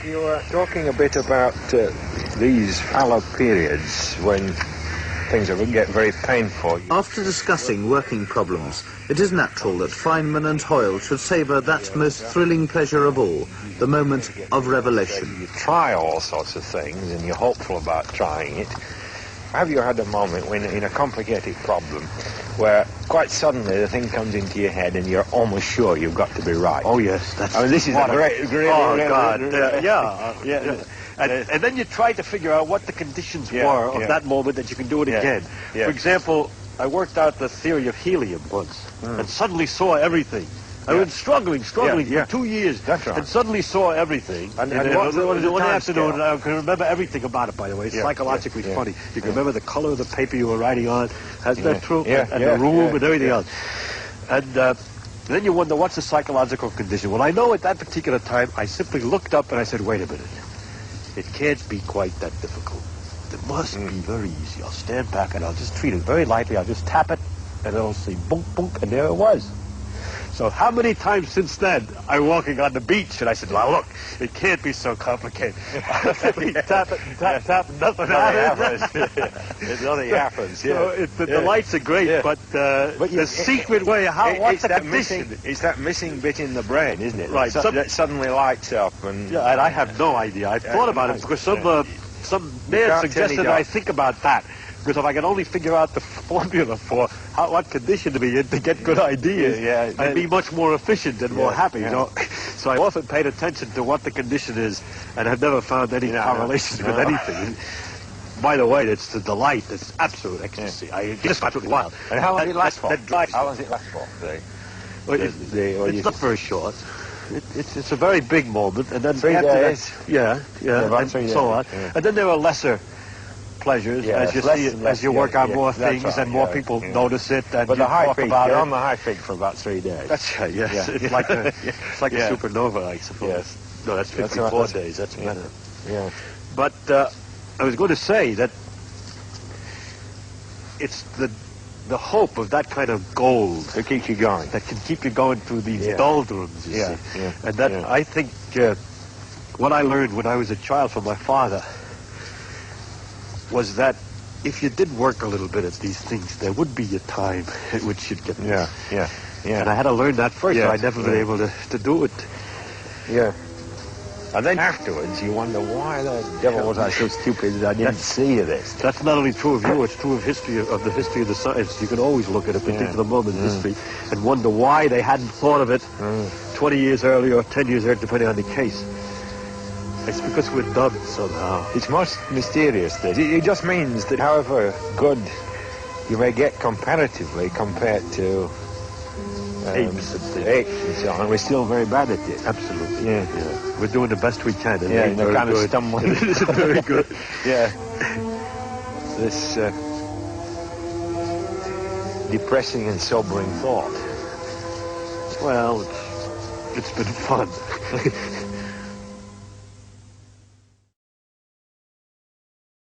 You were talking a bit about these fallow periods when things will get very painful. After discussing working problems, it is natural that Feynman and Hoyle should savour that most thrilling pleasure of all, the moment of revelation. You try all sorts of things and you're hopeful about trying it. Have you had a moment when, in a complicated problem, where quite suddenly the thing comes into your head and you're almost sure you've got to be right? Oh yes, that's. I mean, this is a great. Oh God, yeah. And then you try to figure out what the conditions were of that moment that you can do it again. Yeah. For example, I worked out the theory of helium once, and suddenly saw everything. I was struggling for 2 years, That's right. and suddenly saw everything. And one time afternoon, scale? I can remember everything about it, by the way. It's psychologically funny. You can remember the color of the paper you were writing on. Isn't that true? And the room and everything else. And then you wonder, what's the psychological condition? Well, I know at that particular time, I simply looked up and I said, wait a minute. It can't be quite that difficult. It must be very easy. I'll stand back and I'll just treat it very lightly. I'll just tap it and it'll say boom, boom, and there it was. So how many times since then I'm walking on the beach and I said, well, look, it can't be so complicated. Tap it, tap, nothing happens. It only happens, So the lights are great, but the secret way, what's the condition? It's that missing bit in the brain, isn't it? Right. That suddenly lights up. And and I have no idea. I thought about it because some man suggested that I think about that. Because if I can only figure out the formula for what condition to be in to get good ideas, I'd be much more efficient and more happy, you know. So I often paid attention to what the condition is, and have never found any correlations with anything. By the way, it's the delight. It's absolute ecstasy. It's absolutely wild. And how long did it last for? How long does it last for? It's not very short. It's a very big moment, and then 3 days. And so on. And then there are lesser pleasures as you work on more things and more people notice it and but you the high talk peak, about you're it. on the high peak for about 3 days. That's right, yes. It's like a supernova, I suppose. Yes. No, that's 54 days. That's better. Yeah. But I was going to say that it's the hope of that kind of gold that keeps you going. That can keep you going through these doldrums, you see. Yeah. And that I think what I learned when I was a child from my father was that if you did work a little bit at these things, there would be a time at which you'd get there. Yeah. And I had to learn that first, or I'd never been able to do it. Yeah. And then afterwards, you wonder, why the devil was I so stupid that I didn't see this? That's not only true of you, it's true of the history of the science. You can always look at a particular moment in history and wonder why they hadn't thought of it 20 years earlier or 10 years earlier, depending on the case. It's because we're dumb somehow. It's most mysterious, this. It just means that however good you may get comparatively compared to apes and so on, we're still very bad at it. Absolutely. Yeah. We're doing the best we can. And they're kind of stumbling. It's very good. This depressing and sobering thought. Well, it's been fun.